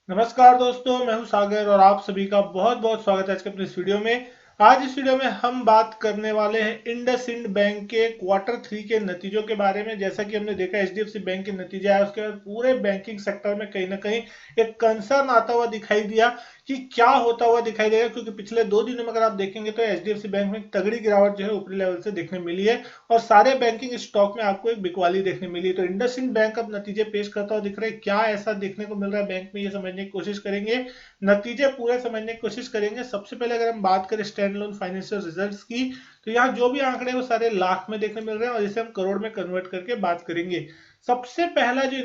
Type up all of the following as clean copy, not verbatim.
नमस्कार दोस्तों, मैं हूं सागर और आप सभी का बहुत बहुत स्वागत है आज के अपने इस वीडियो में। आज इस वीडियो में हम बात करने वाले हैं इंडसइंड बैंक के क्वार्टर 3 के नतीजों के बारे में। जैसा कि हमने देखा एचडीएफसी बैंक के नतीजे आए, उसके बाद पूरे बैंकिंग सेक्टर में कहीं ना कहीं एक कंसर्न आता हुआ दिखाई दिया कि क्या होता हुआ दिखाई देगा, क्योंकि पिछले 2 दिनों में अगर आप देखेंगे तो एचडीएफसी बैंक में तगड़ी गिरावट जो है ऊपरी लेवल से देखने मिली है और सारे बैंकिंग स्टॉक में आपको एक बिकवाली देखने मिली। तो इंडसइंड बैंक अब नतीजे पेश करता हुआ दिख रहा है। क्या ऐसा देखने को मिल रहा है बैंक में, ये समझने की कोशिश करेंगे, नतीजे पूरे समझने की कोशिश करेंगे। सबसे पहले अगर हम बात करें स्टैंड लोन फाइनेंशियल रिजल्ट्स की, तो यहाँ जो भी आंकड़े हैं वो सारे लाख में देखने मिल रहे हैं और इसे हम करोड़ में कन्वर्ट करके बात करेंगे। सबसे पहला जो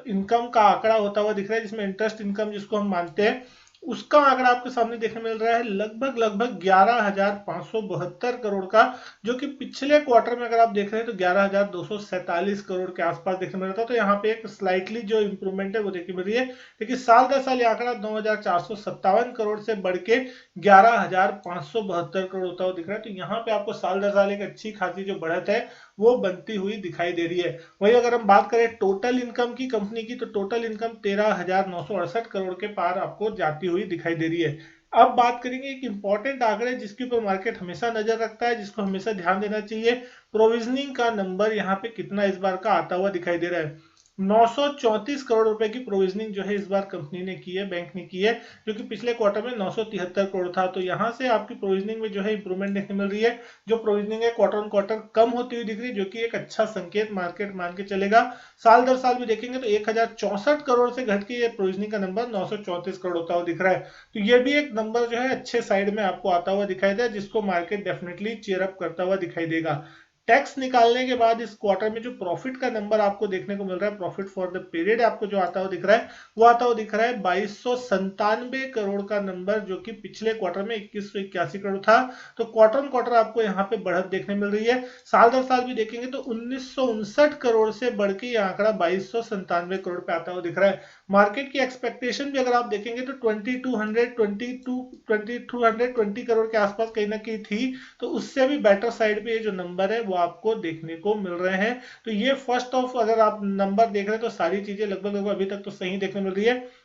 इनकम का आंकड़ा होता हुआ दिख रहा है, जिसमें इंटरेस्ट इनकम जिसको हम मानते हैं, उसका आंकड़ा आपके सामने देखने मिल रहा है लगभग लगभग 11,572 करोड़ का, जो कि पिछले क्वार्टर में अगर आप देख रहे हैं तो 11,247 करोड़ के आसपास देखने मिल रहा था। तो यहाँ पे एक स्लाइटली जो इंप्रूवमेंट है वो देखने मिल रही है। लेकिन साल दर साल ये आंकड़ा 9,457 करोड़ से बढ़ के 11,572 करोड़ होता हुआ दिख रहा है। तो यहाँ पे आपको साल दर साल एक अच्छी खासी जो बढ़त है वो बनती हुई दिखाई दे रही है। वही अगर हम बात करें टोटल इनकम की कंपनी की, तो टोटल इनकम 13,968 करोड़ के पार आपको जाती हुई दिखाई दे रही है। अब बात करेंगे एक इंपॉर्टेंट आंकड़े जिसके ऊपर मार्केट हमेशा नजर रखता है, जिसको हमेशा ध्यान देना चाहिए। प्रोविजनिंग का नंबर यहाँ पे कितना इस बार का आता हुआ दिखाई दे रहा है। 934 करोड़ रुपए की प्रोविजनिंग जो है इस बार कंपनी ने की है, बैंक ने की है, जो कि पिछले क्वार्टर में 973 करोड़ था। तो यहां से आपकी प्रोविजनिंग में जो है इंप्रूवमेंट देखने मिल रही है। जो प्रोविजनिंग है क्वार्टर ऑन क्वार्टर कम होती हुई दिख रही है, जो कि एक अच्छा संकेत मार्केट मान के चलेगा। साल दर साल भी देखेंगे तो 1064 करोड़ से घट के ये प्रोविजनिंग का नंबर 934 करोड़ होता हुआ दिख रहा है। तो ये भी एक नंबर जो है अच्छे साइड में आपको आता हुआ दिखाई दे, जिसको मार्केट डेफिनेटली चीयर अप करता हुआ दिखाई देगा। टैक्स निकालने के बाद इस क्वार्टर में जो प्रॉफिट का नंबर आपको देखने को मिल रहा है, प्रॉफिट फॉर द पीरियड आपको जो आता हुआ दिख रहा है, वो आता हुआ दिख रहा है 2297 करोड़ का नंबर, जो कि पिछले क्वार्टर में 2181 करोड़ था। तो क्वार्टर ऑन क्वार्टर आपको यहाँ पे बढ़त देखने मिल रही है। साल दर साल भी देखेंगे तो 1959 करोड़ से बढ़ के ये आंकड़ा 2297 करोड़ पे आता हुआ दिख रहा है। मार्केट की एक्सपेक्टेशन भी अगर आप देखेंगे तो 2220 करोड़ के आसपास कहीं ना कहीं थी। तो उससे भी बेटर साइड पे ये जो नंबर है वो आपको देखने को मिल रहे हैं। तो ये फर्स्ट ऑफ अगर आप नंबर देख रहे हैं तो सारी चीजें लगभग लगभग अभी तक तो सही देखने मिल रही है।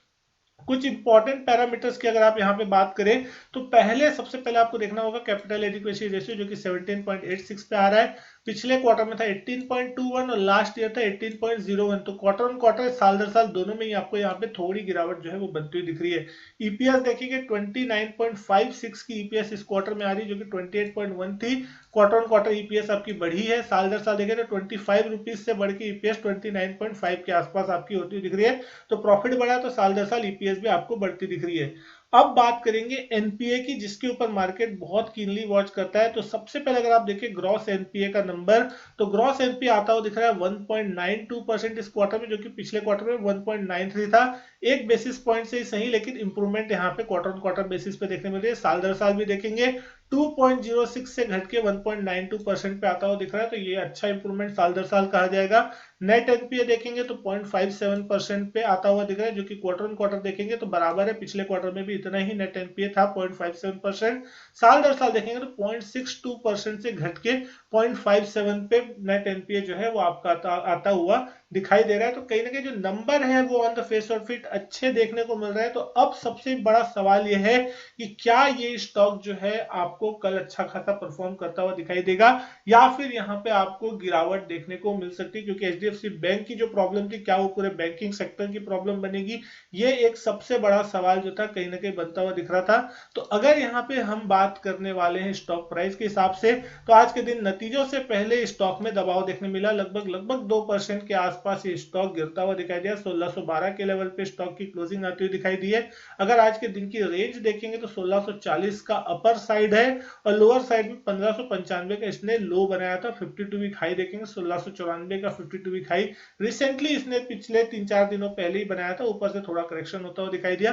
कुछ इंपॉर्टेंट पैरामीटर्स की अगर आप यहाँ पे बात करें, तो पहले सबसे पहले आपको देखना होगा कैपिटल एडिक्वेसी रेशियो, जो कि 17.86 पे आ रहा है। पिछले क्वार्टर में था 18.21 और लास्ट ईयर था 18.01। तो क्वार्टर ऑन क्वार्टर साल दर साल दोनों में ही आपको यहाँ पे थोड़ी गिरावट जो है वो बनती हुई दिख रही है। ईपीएस देखिए 29.56 की ईपीएस इस क्वार्टर में आ रही है, जो कि 28.1 थी। क्वार्टर ऑन क्वार्टर ईपीएस आपकी बढ़ी है। साल दर साल देखें तो 25 रुपीज से बढ़ के ईपीएस 29.5 के आसपास आपकी होती हुई दिख रही है। तो प्रॉफिट बढ़ा तो साल दर साल ईपीएस भी आपको बढ़ती दिख रही है। अब बात करेंगे एनपीए की, जिसके ऊपर मार्केट बहुत कीनली वॉच करता है। तो सबसे पहले अगर आप देखिए ग्रॉस एनपीए का नंबर, तो ग्रॉस एनपीए आता हुआ दिख रहा है 1.92% इस क्वार्टर में, जो कि पिछले क्वार्टर में 1.93 था। एक बेसिस पॉइंट से ही सही, लेकिन इंप्रूवमेंट यहाँ पे क्वार्टर ऑन क्वार्टर बेसिस पे देखने मिल रही है। साल दर साल भी देखेंगे 2.06 से घट के 1.92% पे आता हुआ दिख रहा है। तो ये अच्छा इंप्रूवमेंट साल दर साल कहा जाएगा। नेट एनपीए देखेंगे तो 0.57% पे आता हुआ दिख रहा है, जो कि क्वार्टर ऑन क्वार्टर देखेंगे तो बराबर है। पिछले क्वार्टर में भी इतना ही नेट एनपीए था 0.57%। साल दर साल देखेंगे तो 0.62% से घट के 0.57 पे नेट एनपीए जो है वो आपका आता हुआ दिखाई दे रहा है। तो कहीं ना कहीं जो नंबर है वो ऑन द फेस और फिट अच्छे देखने को मिल रहे हैं। तो अब सबसे बड़ा सवाल यह है कि क्या ये स्टॉक जो है आपको कल अच्छा खासा परफॉर्म करता हुआ दिखाई देगा, या फिर यहाँ पे आपको गिरावट देखने को मिल सकती है। क्योंकि एचडीएफसी बैंक की जो प्रॉब्लम थी, क्या वो पूरे बैंकिंग सेक्टर की प्रॉब्लम बनेगी, ये एक सबसे बड़ा सवाल जो था कहीं ना कहीं बनता हुआ दिख रहा था। तो अगर यहाँ पे हम बात करने वाले हैं स्टॉक प्राइस के हिसाब से, तो आज के दिन नतीजों से पहले स्टॉक में दबाव देखने मिला। लगभग लगभग 2% के आसपास ये स्टॉक गिरता हुआ दिखाई दिया। 1612 के लेवल पे स्टॉक की क्लोजिंग आती हुई दिखाई दी है। अगर आज के दिन की रेंज देखेंगे तो 1640 का अपर साइड है और लोअर साइड में 1595 का इसने लो बनाया था। 52 वीक हाई देखेंगे 1694 का 52 वीक हाई रिसेंटली इसने पिछले 3-4 दिनों पहले ही बनाया था। ऊपर से थोड़ा करेक्शन होता हुआ दिखाई दिया।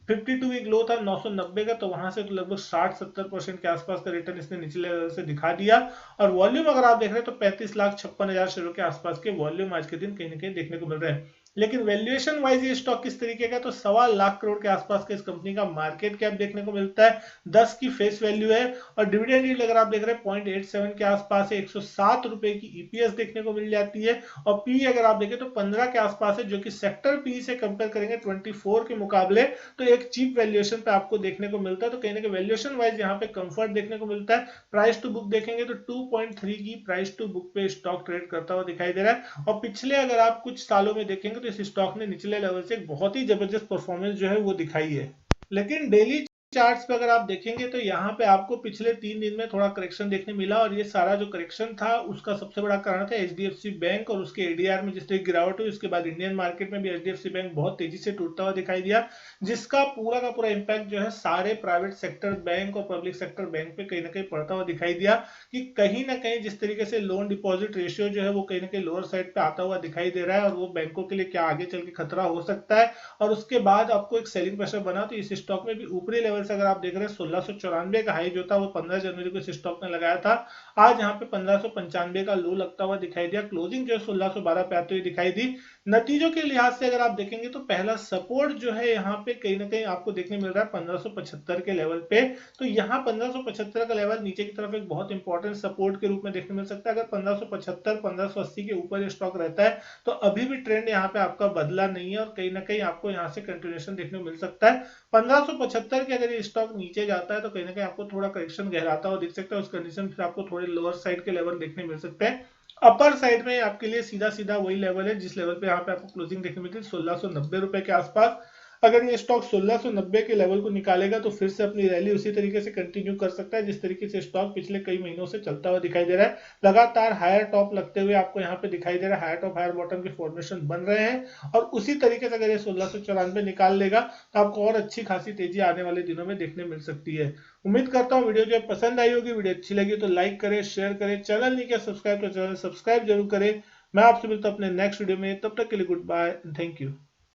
52 वीक लो था 990 का, तो वहां से तो लगभग 60-70% के आसपास का रिटर्न इसने निचले लेवल से दिखा दिया। और वॉल्यूम अगर आप देख रहे हैं तो 35,56,000 शेयरों के आसपास के वॉल्यूम आज के दिन कहीं ना कहीं देखने को मिल रहे हैं। लेकिन वैल्यूएशन वाइज ये स्टॉक किस तरीके का, तो 1.25 करोड़ के आसपास का इस कंपनी का मार्केट कैप देखने को मिलता है, 10 की फेस वैल्यू है, और डिविडेंड यील्ड अगर आप देख रहे हैं 0.87 के आसपास है, 107 रुपए की ईपीएस देखने को मिल जाती है, और पी अगर आप देखें तो 15 के आसपास है, जो कि सेक्टर पी से कंपेयर करेंगे 24 के मुकाबले तो एक चीप वैल्यूएशन पे आपको देखने को मिलता है। तो कहीं ना कहीं वैल्यूएशन वाइज यहाँ पे कंफर्ट देखने को मिलता है। प्राइस टू बुक देखेंगे तो 2.3 की प्राइस टू बुक पे स्टॉक ट्रेड करता हुआ दिखाई दे रहा है, और पिछले अगर आप कुछ सालों में देखेंगे तो इस स्टॉक ने निचले लेवल से एक बहुत ही जबरदस्त परफॉर्मेंस जो है वो दिखाई है। लेकिन डेली चार्ट्स पे अगर आप देखेंगे तो यहाँ पे आपको पिछले 3 दिन में थोड़ा करेक्शन देखने मिला, और ये सारा जो करेक्शन था उसका सबसे बड़ा कारण था एचडीएफसी बैंक और उसके एडीआर में जिस तरह गिरावट हुई। उसके बाद इंडियन मार्केट में भी एचडीएफसी बैंक बहुत तेजी से टूटता हुआ दिखाई दिया, जिसका पूरा का पूरा इंपैक्ट जो है सारे प्राइवेट सेक्टर बैंक और पब्लिक सेक्टर बैंक पे कहीं ना कहीं पड़ता हुआ दिखाई दिया, कि कहीं ना कहीं जिस तरीके से लोन डिपॉजिट रेशियो जो है वो कहीं ना कहीं लोअर साइड पे आता हुआ दिखाई दे रहा है, और वो बैंकों के लिए क्या आगे चल के खतरा हो सकता है। और उसके बाद आपको एक सेलिंग प्रेशर बना, तो इस स्टॉक में भी ऊपरी लेवल से अगर आप देख रहे हैं 1694 का हाई जो था वो 15 जनवरी को इस स्टॉक ने लगाया था, आज यहाँ पे 1595 का लो लगता हुआ दिखाई दिया, क्लोजिंग जो है 1612 पे आती हुई दिखाई दी। नतीजों के लिहाज से अगर आप देखेंगे तो पहला सपोर्ट जो है यहाँ पे कहीं ना कहीं आपको देखने मिल रहा है 1575 के लेवल पे, तो यहाँ 1575 का लेवल नीचे की तरफ एक बहुत इंपॉर्टेंट सपोर्ट के रूप में देखने मिल सकता है। अगर 1575 1580 के ऊपर स्टॉक रहता है तो अभी भी ट्रेंड यहाँ पे आपका बदला नहीं है, और कहीं ना कहीं आपको यहाँ से कंटिन्यूएशन देखने को मिल सकता है। 1575 के अगर ये स्टॉक नीचे जाता है तो कहीं ना कहीं आपको थोड़ा करेक्शन गहराता हुआ दिख सकता है, उस कंडीशन फिर आपको थोड़े लोअर साइड के लेवल देखने मिल सकते हैं। अपर साइड में आपके लिए सीधा सीधा वही लेवल है जिस लेवल पे यहाँ पे आपको क्लोजिंग देखने मिलती है 1690 रुपए के आसपास। अगर ये स्टॉक 1690 के लेवल को निकालेगा तो फिर से अपनी रैली उसी तरीके से कंटिन्यू कर सकता है जिस तरीके से स्टॉक पिछले कई महीनों से चलता हुआ दिखाई दे रहा है। लगातार हायर टॉप लगते हुए आपको यहाँ पे दिखाई दे रहा है, हायर टॉप हायर बॉटम के फॉर्मेशन बन रहे हैं, और उसी तरीके से अगर ये 1694 निकाल लेगा तो आपको और अच्छी खासी तेजी आने वाले दिनों में देखने मिल सकती है। उम्मीद करता हूँ वीडियो जो पसंद आई होगी, वीडियो अच्छी लगी तो लाइक करें, शेयर करें, चैनल नहीं किया सब्सक्राइब तो चैनल सब्सक्राइब जरूर करें। मैं आपसे मिलता हूँ अपने नेक्स्ट वीडियो में, तब तक के लिए गुड बाय, थैंक यू।